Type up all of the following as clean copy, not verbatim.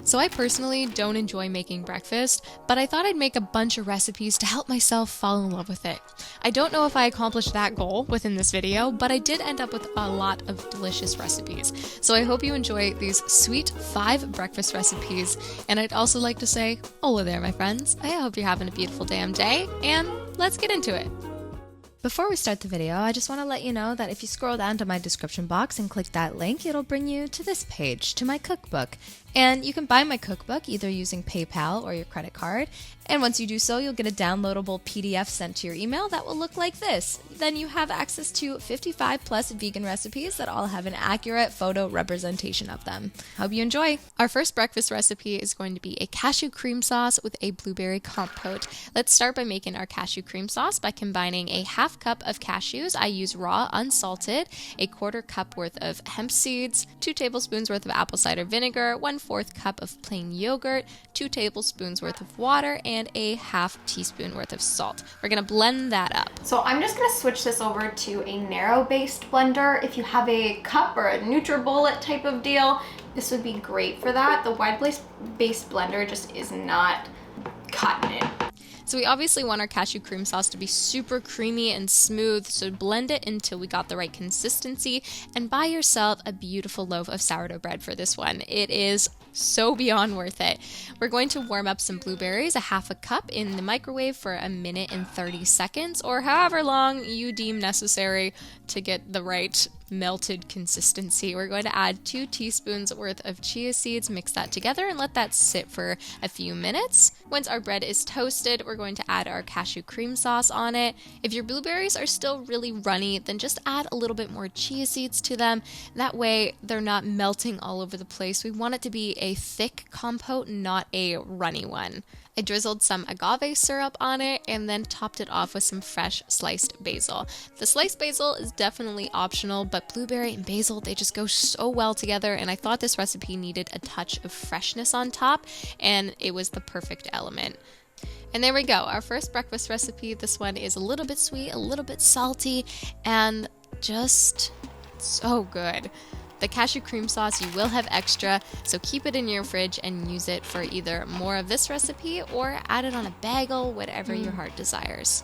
So I personally don't enjoy making breakfast, but I thought I'd make a bunch of recipes to help myself fall in love with it. I don't know if I accomplished that goal within this video, but I did end up with a lot of delicious recipes. So I hope you enjoy these sweet 5 breakfast recipes, and I'd also like to say, hola there my friends. I hope you're having a beautiful damn day, and let's get into it. Before we start the video, I just want to let you know that if you scroll down to my description box and click that link, it'll bring you to this page, to my cookbook. And you can buy my cookbook either using PayPal or your credit card. And once you do so, you'll get a downloadable PDF sent to your email that will look like this. Then you have access to 55 plus vegan recipes that all have an accurate photo representation of them. Hope you enjoy. Our first breakfast recipe is going to be a cashew cream sauce with a blueberry compote. Let's start by making our cashew cream sauce by combining a half cup of cashews. I use raw, unsalted, a 1/4 cup worth of hemp seeds, 2 tablespoons worth of apple cider vinegar, 1/4 cup of plain yogurt, 2 tablespoons worth of water, and a half teaspoon worth of salt. We're gonna blend that up. So I'm just gonna switch this over to a narrow-based blender. If you have a cup or a NutriBullet type of deal, this would be great for that. The wide-based blender just is not cutting it. So we obviously want our cashew cream sauce to be super creamy and smooth, so blend it until we got the right consistency, and buy yourself a beautiful loaf of sourdough bread for this one. It is so beyond worth it. We're going to warm up some blueberries, a half a cup, in the microwave for 1 minute and 30 seconds, or however long you deem necessary to get the right melted consistency. We're going to add 2 teaspoons worth of chia seeds, mix that together, and let that sit for a few minutes. Once our bread is toasted, we're going to add our cashew cream sauce on it. If your blueberries are still really runny, then just add a little bit more chia seeds to them. That way they're not melting all over the place. We want it to be a thick compote, not a runny one. I drizzled some agave syrup on it and then topped it off with some fresh sliced basil. The sliced basil is definitely optional, but blueberry and basil, they just go so well together, and I thought this recipe needed a touch of freshness on top, and it was the perfect element. And there we go, our first breakfast recipe. This one is a little bit sweet, a little bit salty, and just so good. The cashew cream sauce, you will have extra, so keep it in your fridge and use it for either more of this recipe or add it on a bagel, whatever your heart desires.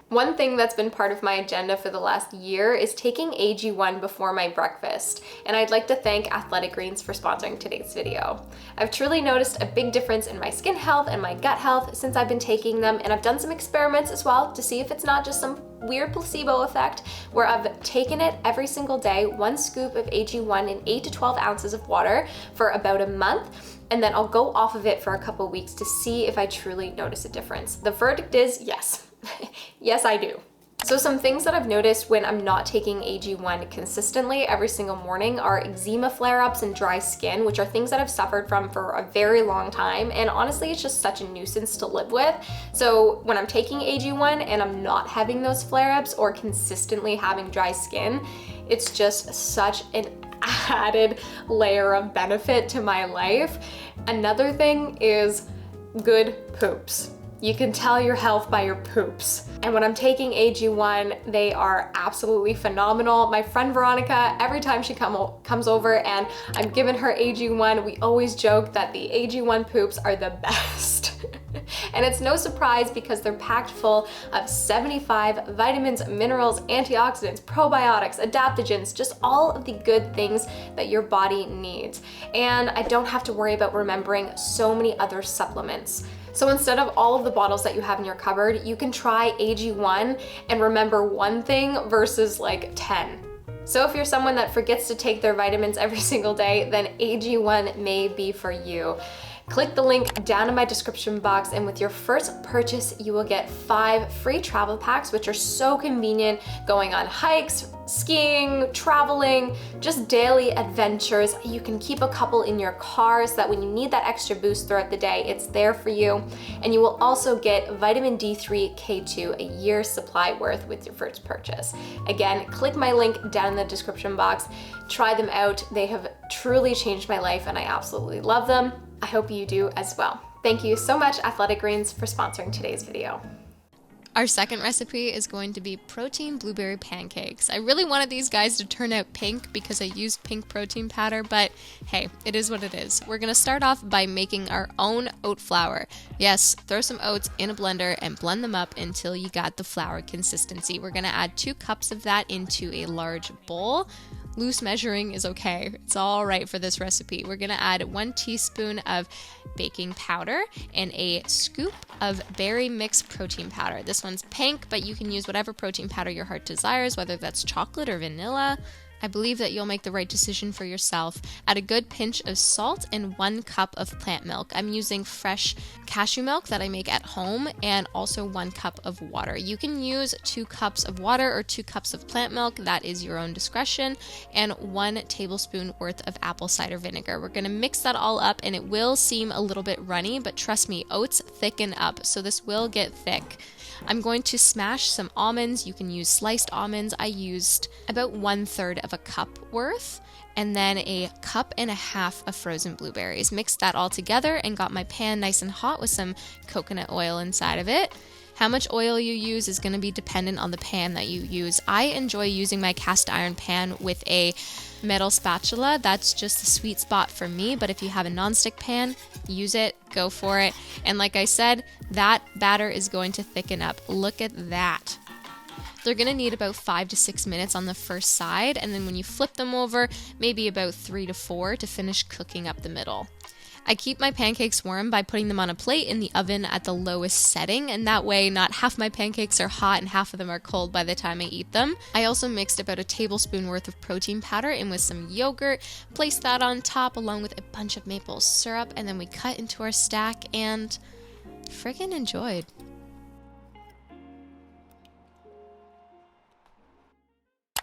One thing that's been part of my agenda for the last year is taking AG1 before my breakfast, and I'd like to thank Athletic Greens for sponsoring today's video. I've truly noticed a big difference in my skin health and my gut health since I've been taking them, and I've done some experiments as well to see if it's not just some weird placebo effect, where I've taken it every single day, 1 scoop of AG1 in 8 to 12 ounces of water for about a month, and then I'll go off of it for a couple weeks to see if I truly notice a difference. The verdict is yes. Yes, I do. So some things that I've noticed when I'm not taking AG1 consistently every single morning are eczema flare-ups and dry skin, which are things that I've suffered from for a very long time, and honestly it's just such a nuisance to live with. So when I'm taking AG1 and I'm not having those flare-ups or consistently having dry skin, it's just such an added layer of benefit to my life. Another thing is good poops. You can tell your health by your poops. And when I'm taking AG1, they are absolutely phenomenal. My friend Veronica, every time she comes over and I'm giving her AG1, we always joke that the AG1 poops are the best. And it's no surprise because they're packed full of 75 vitamins, minerals, antioxidants, probiotics, adaptogens, just all of the good things that your body needs. And I don't have to worry about remembering so many other supplements. So instead of all of the bottles that you have in your cupboard, you can try AG1 and remember 1 thing versus like 10. So if you're someone that forgets to take their vitamins every single day, then AG1 may be for you. Click the link down in my description box, and with your first purchase, you will get 5 free travel packs, which are so convenient going on hikes, skiing, traveling, just daily adventures. You can keep a couple in your car so that when you need that extra boost throughout the day, it's there for you. And you will also get vitamin D3, K2, a year's supply worth with your first purchase. Again, click my link down in the description box. Try them out. They have truly changed my life and I absolutely love them. I hope you do as well. Thank you so much, Athletic Greens, for sponsoring today's video. Our second recipe is going to be protein blueberry pancakes. I really wanted these guys to turn out pink because I used pink protein powder, but hey, it is what it is. We're gonna start off by making our own oat flour. Yes, throw some oats in a blender and blend them up until you got the flour consistency. We're gonna add 2 cups of that into a large bowl. Loose measuring is okay. It's all right for this recipe. We're gonna add 1 teaspoon of baking powder and a scoop of berry mix protein powder. This one's pink, but you can use whatever protein powder your heart desires, whether that's chocolate or vanilla. I believe that you'll make the right decision for yourself. Add a good pinch of salt and 1 cup of plant milk. I'm using fresh cashew milk that I make at home, and also 1 cup of water. You can use 2 cups of water or 2 cups of plant milk. That is your own discretion. And 1 tablespoon worth of apple cider vinegar. We're gonna mix that all up, and it will seem a little bit runny, but trust me, oats thicken up, so this will get thick. I'm going to smash some almonds. You can use sliced almonds. I used about 1/3 of a cup worth, and then a cup and a half of frozen blueberries. Mixed that all together and got my pan nice and hot with some coconut oil inside of it. How much oil you use is going to be dependent on the pan that you use. I enjoy using my cast iron pan with a metal spatula. That's just the sweet spot for me, but if you have a nonstick pan, use it, go for it. And like I said, that batter is going to thicken up. Look at that. They're gonna need about 5 to 6 minutes on the first side, and then when you flip them over, maybe about 3 to 4 to finish cooking up the middle. I keep my pancakes warm by putting them on a plate in the oven at the lowest setting, and that way not half my pancakes are hot and half of them are cold by the time I eat them. I also mixed about a tablespoon worth of protein powder in with some yogurt, placed that on top along with a bunch of maple syrup, and then we cut into our stack and friggin' enjoyed.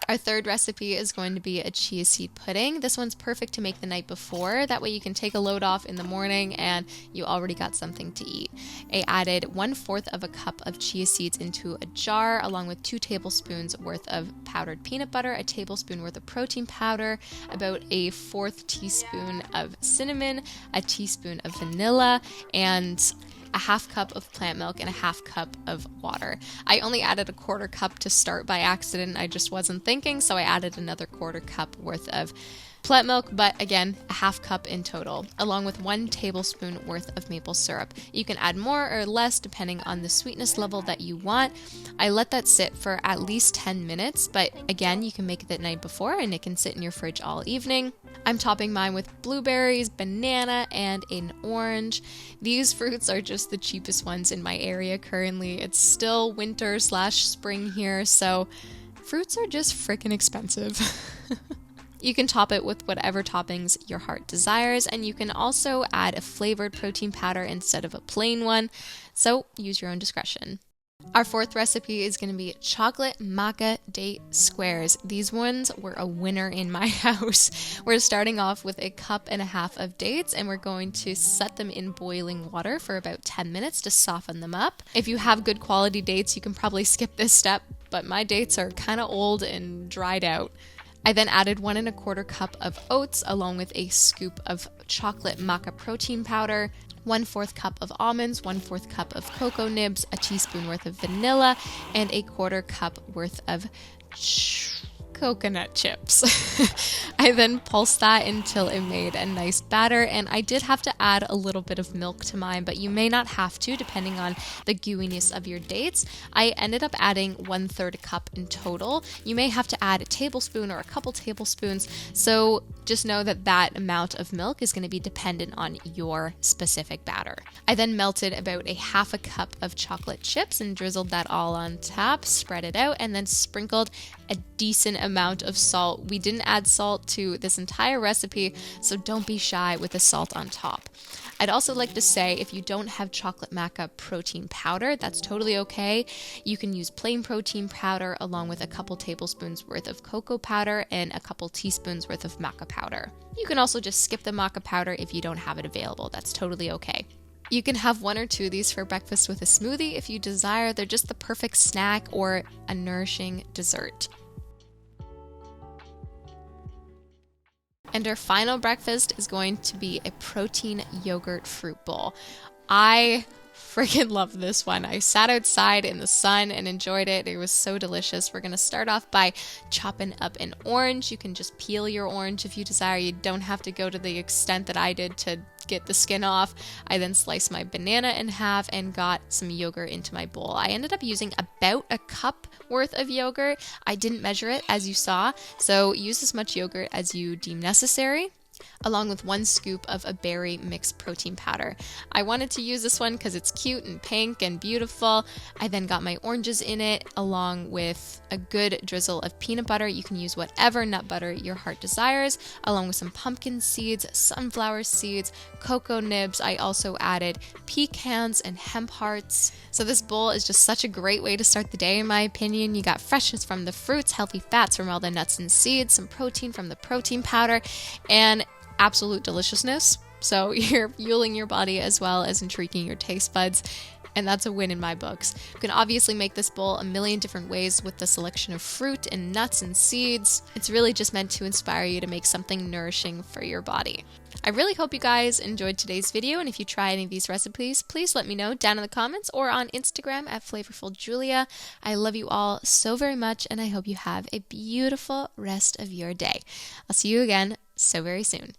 Our third recipe is going to be a chia seed pudding. This one's perfect to make the night before. That way you can take a load off in the morning and you already got something to eat. I added 1/4 of a cup of chia seeds into a jar along with 2 tablespoons worth of powdered peanut butter, a tablespoon worth of protein powder, about a 1/4 teaspoon of cinnamon, a teaspoon of vanilla, and a 1/2 cup of plant milk and a 1/2 cup of water. I only added a 1/4 cup to start by accident. I just wasn't thinking, so I added another 1/4 cup worth of plant milk, but again, a 1/2 cup in total, along with 1 tablespoon worth of maple syrup. You can add more or less depending on the sweetness level that you want. I let that sit for at least 10 minutes, but again, you can make it the night before and it can sit in your fridge all evening. I'm topping mine with blueberries, banana, and an orange. These fruits are just the cheapest ones in my area currently. It's still winter/spring here, so fruits are just freaking expensive. You can top it with whatever toppings your heart desires, and you can also add a flavored protein powder instead of a plain one, so use your own discretion. Our fourth recipe is going to be chocolate maca date squares. These ones were a winner in my house. We're starting off with a 1.5 cups of dates, and we're going to set them in boiling water for about 10 minutes to soften them up. If you have good quality dates, you can probably skip this step, but my dates are kind of old and dried out. I then added 1.25 cups of oats along with a scoop of chocolate maca protein powder, 1/4 cup of almonds, 1/4 cup of cocoa nibs, a teaspoon worth of vanilla, and a 1/4 cup worth of coconut chips. I then pulsed that until it made a nice batter, and I did have to add a little bit of milk to mine, but you may not have to depending on the gooiness of your dates. I ended up adding 1/3 cup in total. You may have to add a tablespoon or a couple tablespoons, so just know that that amount of milk is going to be dependent on your specific batter. I then melted about a 1/2 cup of chocolate chips and drizzled that all on top, spread it out, and then sprinkled a decent amount of salt. We didn't add salt to this entire recipe, so don't be shy with the salt on top. I'd also like to say if you don't have chocolate maca protein powder, that's totally okay. You can use plain protein powder along with a couple tablespoons worth of cocoa powder and a couple teaspoons worth of maca powder. You can also just skip the maca powder if you don't have it available. That's totally okay. You can have 1 or 2 of these for breakfast with a smoothie if you desire. They're just the perfect snack or a nourishing dessert. And our final breakfast is going to be a protein yogurt fruit bowl. I freaking love this one. I sat outside in the sun and enjoyed it. It was so delicious. We're going to start off by chopping up an orange. You can just peel your orange if you desire. You don't have to go to the extent that I did to get the skin off. I then sliced my banana in half and got some yogurt into my bowl. I ended up using about a cup worth of yogurt. I didn't measure it, as you saw, so use as much yogurt as you deem necessary, along with 1 scoop of a berry mixed protein powder. I wanted to use this one because it's cute and pink and beautiful. I then got my oranges in it, along with a good drizzle of peanut butter. You can use whatever nut butter your heart desires, along with some pumpkin seeds, sunflower seeds, cocoa nibs. I also added pecans and hemp hearts. So this bowl is just such a great way to start the day, in my opinion. You got freshness from the fruits, healthy fats from all the nuts and seeds, some protein from the protein powder, and absolute deliciousness. So you're fueling your body as well as intriguing your taste buds, and that's a win in my books. You can obviously make this bowl a million different ways with the selection of fruit and nuts and seeds. It's really just meant to inspire you to make something nourishing for your body. I really hope you guys enjoyed today's video, and if you try any of these recipes, please let me know down in the comments or on Instagram at FlavorfulJulia. I love you all so very much, and I hope you have a beautiful rest of your day. I'll see you again so very soon.